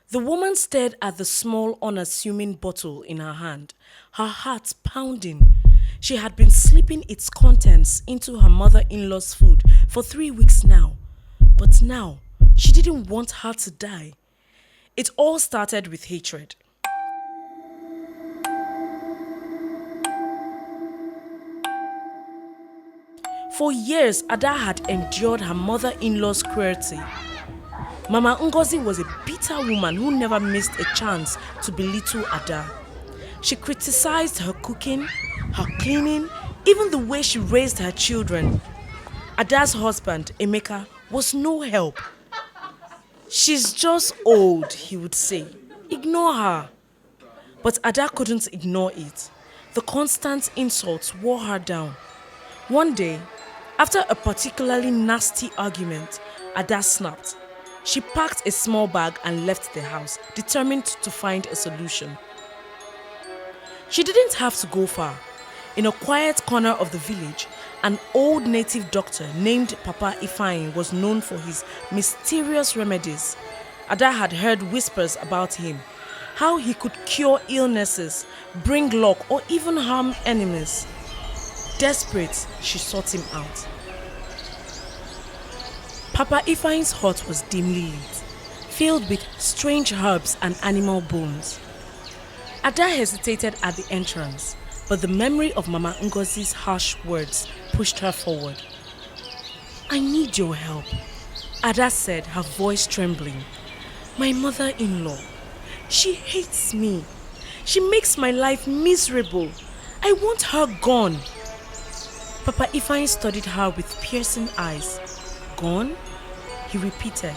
The woman stared at the small, unassuming bottle in her hand, her heart pounding. She had been slipping its contents into her mother in law's food for 3 weeks now. But now, she didn't want her to die. It all started with hatred. For years, Ada had endured her mother in law's cruelty. Mama Ngozi was a bitter woman who never missed a chance to belittle Ada. She criticized her cooking, her cleaning, even the way she raised her children. Ada's husband, Emeka, was no help. "She's just old," he would say. "Ignore her." But Ada couldn't ignore it. The constant insults wore her down. One day, after a particularly nasty argument, Ada snapped. She packed a small bag and left the house, determined to find a solution. She didn't have to go far. In a quiet corner of the village, an old native doctor named Papa Ifeanyi was known for his mysterious remedies. Ada had heard whispers about him, how he could cure illnesses, bring luck, or even harm enemies. Desperate, she sought him out. Papa Ifeanyi's hut was dimly lit, filled with strange herbs and animal bones. Ada hesitated at the entrance, but the memory of Mama Ngozi's harsh words pushed her forward. "I need your help," Ada said, her voice trembling. "My mother-in-law, she hates me. She makes my life miserable. I want her gone." Papa Ifeanyi studied her with piercing eyes. "Gone?" he repeated.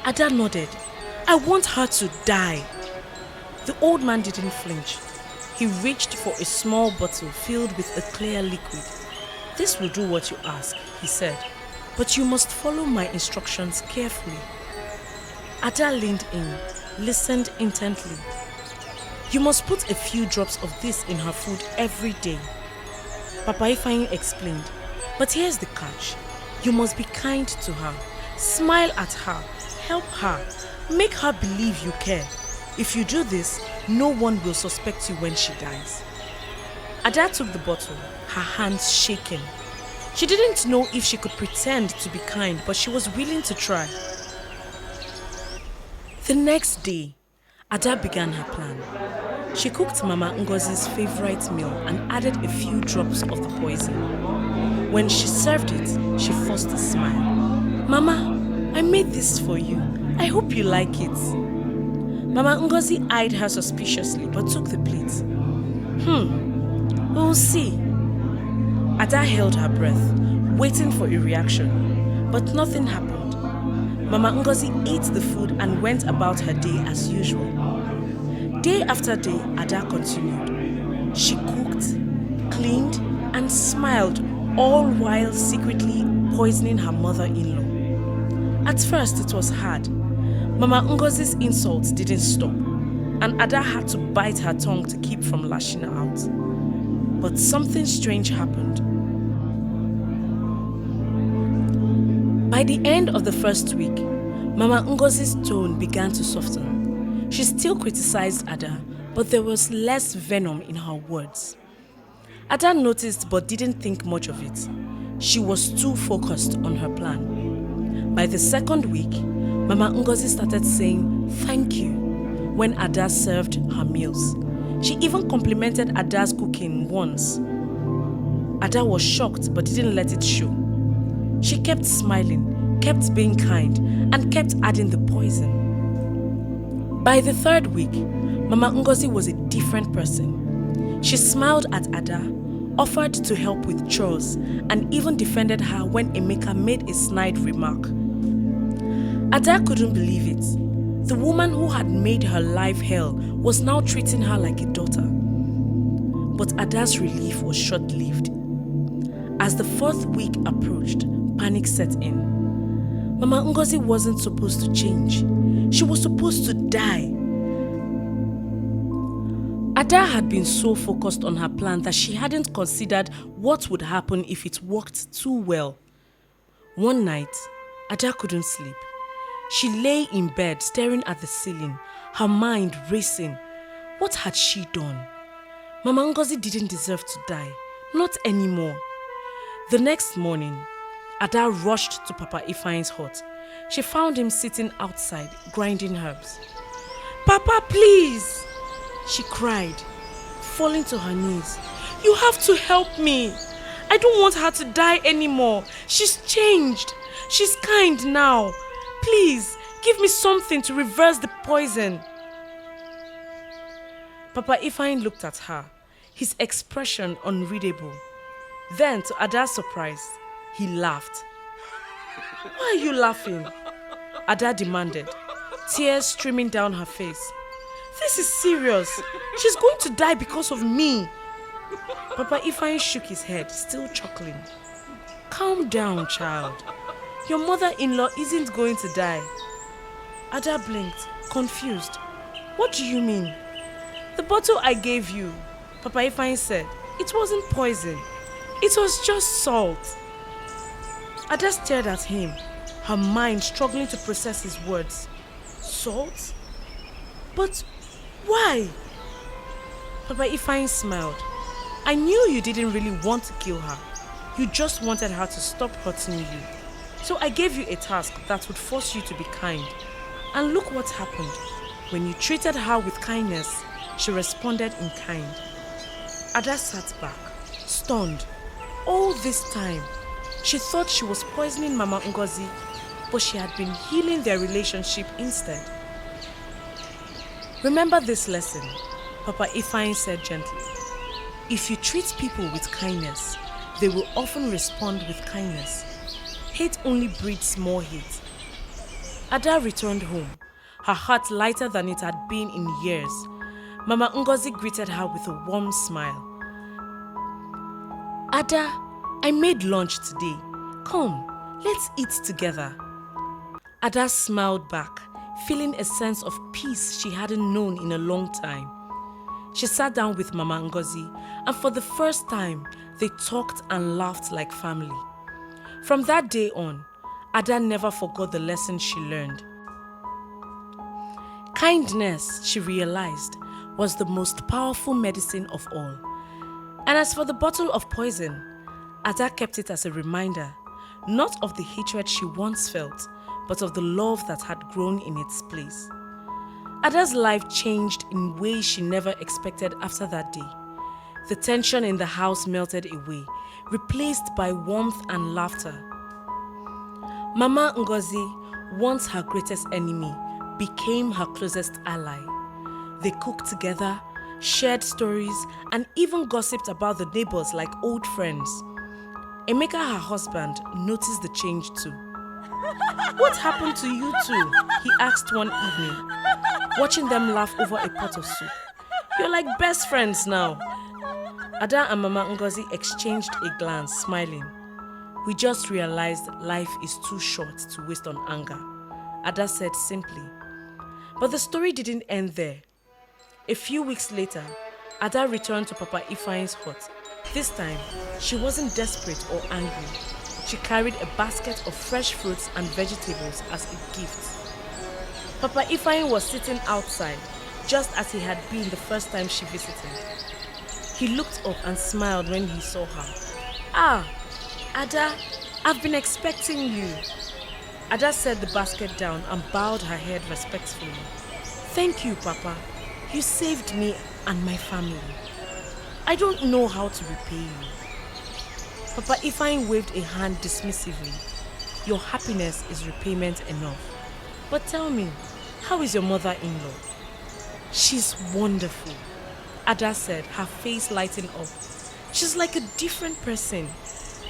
Ada nodded. "I want her to die." The old man didn't flinch. He reached for a small bottle filled with a clear liquid. "This will do what you ask," he said, "but you must follow my instructions carefully." Ada leaned in, listened intently. "You must put a few drops of this in her food every day," Papa Ifeanyi explained. "But here's the catch. You must be kind to her, smile at her, help her, make her believe you care. If you do this, no one will suspect you when she dies." Ada took the bottle, her hands shaking. She didn't know if she could pretend to be kind, but she was willing to try. The next day, Ada began her plan. She cooked Mama Ngozi's favorite meal and added a few drops of the poison. When she served it, she forced a smile. "Mama, I made this for you. I hope you like it." Mama Ngozi eyed her suspiciously but took the plate. We'll see." Ada held her breath, waiting for a reaction, but nothing happened. Mama Ngozi ate the food and went about her day as usual. Day after day, Ada continued. She cooked, cleaned, and smiled, all while secretly poisoning her mother-in-law. At first, it was hard. Mama Ngozi's insults didn't stop, and Ada had to bite her tongue to keep from lashing out. But something strange happened. By the end of the first week, Mama Ngozi's tone began to soften. She still criticized Ada, but there was less venom in her words. Ada noticed but didn't think much of it. She was too focused on her plan. By the second week, Mama Ngozi started saying thank you when Ada served her meals. She even complimented Ada's cooking once. Ada was shocked but didn't let it show. She kept smiling, kept being kind, and kept adding the poison. By the third week, Mama Ngozi was a different person. She smiled at Ada, offered to help with chores, and even defended her when Emeka made a snide remark. Ada couldn't believe it. The woman who had made her life hell was now treating her like a daughter. But Ada's relief was short-lived. As the fourth week approached, panic set in. Mama Ngozi wasn't supposed to change. She was supposed to die. Ada had been so focused on her plan that she hadn't considered what would happen if it worked too well. One night, Ada couldn't sleep. She lay in bed staring at the ceiling, her mind racing. What had she done? Mama Ngozi didn't deserve to die, not anymore. The next morning, Ada rushed to Papa Ifeanyi's hut. She found him sitting outside, grinding herbs. "Papa, please!" she cried, falling to her knees. "You have to help me. I don't want her to die anymore. She's changed. She's kind now. Please, give me something to reverse the poison." Papa Ifeanyi looked at her, his expression unreadable. Then, to Ada's surprise, he laughed. "Why are you laughing?" Ada demanded, tears streaming down her face. "This is serious. She's going to die because of me." Papa Ifeanyi shook his head, still chuckling. "Calm down, child. Your mother-in-law isn't going to die." Ada blinked, confused. "What do you mean?" "The bottle I gave you," Papa Ifeanyi said, "it wasn't poison. It was just salt." Ada stared at him, her mind struggling to process his words. "Salt? But why?" Papa Ifeanyi smiled. "I knew you didn't really want to kill her. You just wanted her to stop hurting you. So I gave you a task that would force you to be kind. And look what happened. When you treated her with kindness, she responded in kind." Ada sat back, stunned. All this time, she thought she was poisoning Mama Ngozi, but she had been healing their relationship instead. "Remember this lesson," Papa Ifeanyi said gently. "If you treat people with kindness, they will often respond with kindness. Hate only breeds more hate." Ada returned home, her heart lighter than it had been in years. Mama Ngozi greeted her with a warm smile. "Ada, I made lunch today. Come, let's eat together." Ada smiled back, feeling a sense of peace she hadn't known in a long time. She sat down with Mama Ngozi, and for the first time, they talked and laughed like family. From that day on, Ada never forgot the lesson she learned. Kindness, she realized, was the most powerful medicine of all. And as for the bottle of poison, Ada kept it as a reminder, not of the hatred she once felt, but of the love that had grown in its place. Ada's life changed in ways she never expected after that day. The tension in the house melted away, replaced by warmth and laughter. Mama Ngozi, once her greatest enemy, became her closest ally. They cooked together, shared stories, and even gossiped about the neighbors like old friends. Emeka, her husband, noticed the change too. "What happened to you two?" he asked one evening, watching them laugh over a pot of soup. "You're like best friends now." Ada and Mama Ngozi exchanged a glance, smiling. "We just realized life is too short to waste on anger," Ada said simply. But the story didn't end there. A few weeks later, Ada returned to Papa Ifeanyi's hut. This time, she wasn't desperate or angry. She carried a basket of fresh fruits and vegetables as a gift. Papa Ifeanyi was sitting outside, just as he had been the first time she visited. He looked up and smiled when he saw her. "Ah, Ada, I've been expecting you." Ada set the basket down and bowed her head respectfully. "Thank you, Papa. You saved me and my family. I don't know how to repay you." Papa Ifeanyi waved a hand dismissively. "Your happiness is repayment enough. But tell me, how is your mother-in-law?" "She's wonderful," Ada said, her face lighting up. "She's like a different person.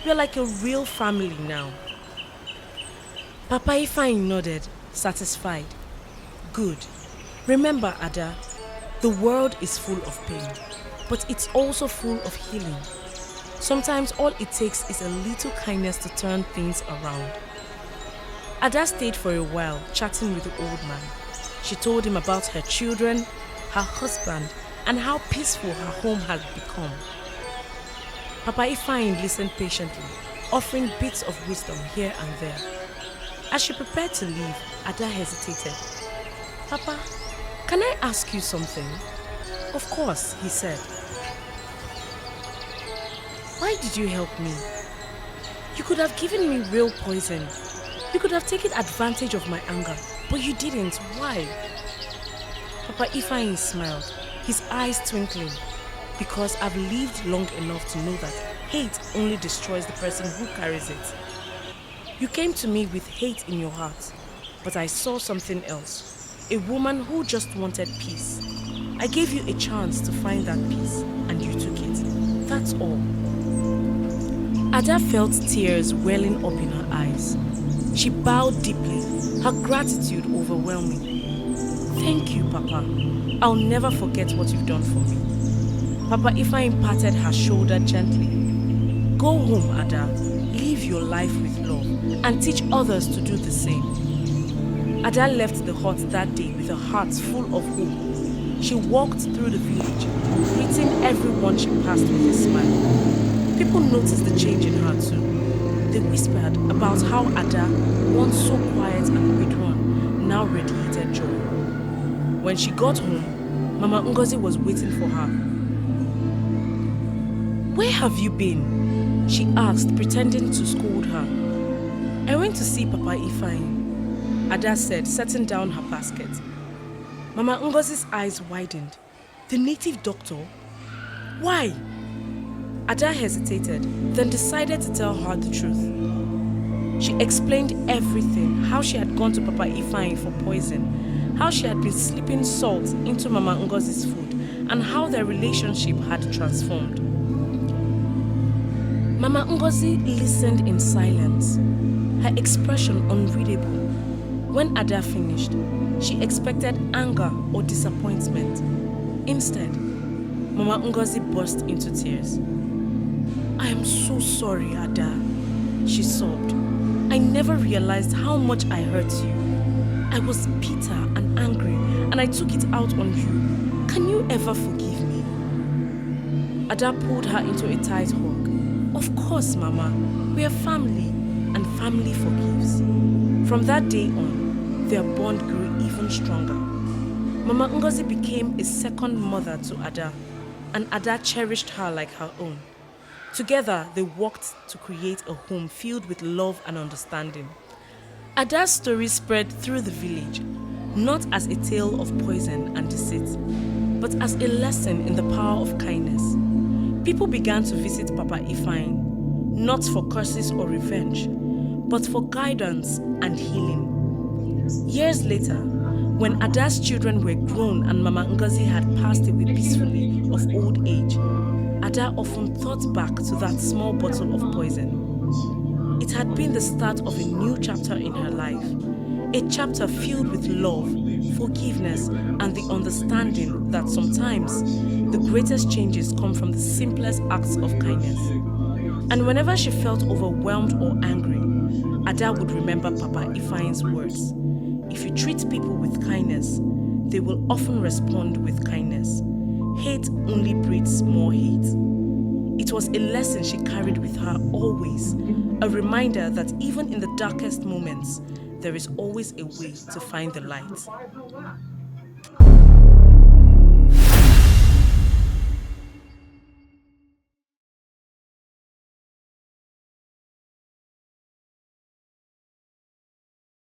We're like a real family now." Papa Ifeanyi nodded, satisfied. "Good. Remember, Ada, the world is full of pain, but it's also full of healing. Sometimes all it takes is a little kindness to turn things around." Ada stayed for a while, chatting with the old man. She told him about her children, her husband, and how peaceful her home had become. Papa Ifeanyi listened patiently, offering bits of wisdom here and there. As she prepared to leave, Ada hesitated. Papa, can I ask you something? Of course, he said. Why did you help me? You could have given me real poison. You could have taken advantage of my anger, but you didn't. Why? Papa Ifeanyi smiled, his eyes twinkling. Because I've lived long enough to know that hate only destroys the person who carries it. You came to me with hate in your heart, but I saw something else. A woman who just wanted peace. I gave you a chance to find that peace, and you took it. That's all. Ada felt tears welling up in her eyes. She bowed deeply, her gratitude overwhelming. Thank you, Papa. I'll never forget what you've done for me. Papa Ifeanyi patted her shoulder gently. Go home, Ada. Live your life with love and teach others to do the same. Ada left the hut that day with her heart full of hope. She walked through the village, greeting everyone she passed with a smile. People noticed the change in her too. They whispered about how Ada, once so quiet and withdrawn, now radiated joy. When she got home, Mama Ngozi was waiting for her. Where have you been? She asked, pretending to scold her. I went to see Papa Ifeanyi, Ada said, setting down her basket. Mama Ngozi's eyes widened. The native doctor? Why? Ada hesitated, then decided to tell her the truth. She explained everything, how she had gone to Papa Ifeanyi for poison, how she had been slipping salt into Mama Ngozi's food, and how their relationship had transformed. Mama Ngozi listened in silence, her expression unreadable. When Ada finished, she expected anger or disappointment. Instead, Mama Ngozi burst into tears. I am so sorry, Ada, she sobbed. I never realized how much I hurt you. I was bitter and angry, and I took it out on you. Can you ever forgive me? Ada pulled her into a tight hug. Of course, Mama. We are family, and family forgives. From that day on, their bond grew even stronger. Mama Ngozi became a second mother to Ada, and Ada cherished her like her own. Together, they worked to create a home filled with love and understanding. Ada's story spread through the village, not as a tale of poison and deceit, but as a lesson in the power of kindness. People began to visit Papa Ifeanyi, not for curses or revenge, but for guidance and healing. Years later, when Ada's children were grown and Mama Ngozi had passed away peacefully of old age, Ada often thought back to that small bottle of poison. It had been the start of a new chapter in her life, a chapter filled with love, forgiveness, and the understanding that sometimes the greatest changes come from the simplest acts of kindness. And whenever she felt overwhelmed or angry, Ada would remember Papa Ifeanyi's words. If you treat people with kindness, they will often respond with kindness. Hate only breeds more hate. It was a lesson she carried with her always, a reminder that even in the darkest moments, there is always a way to find the light.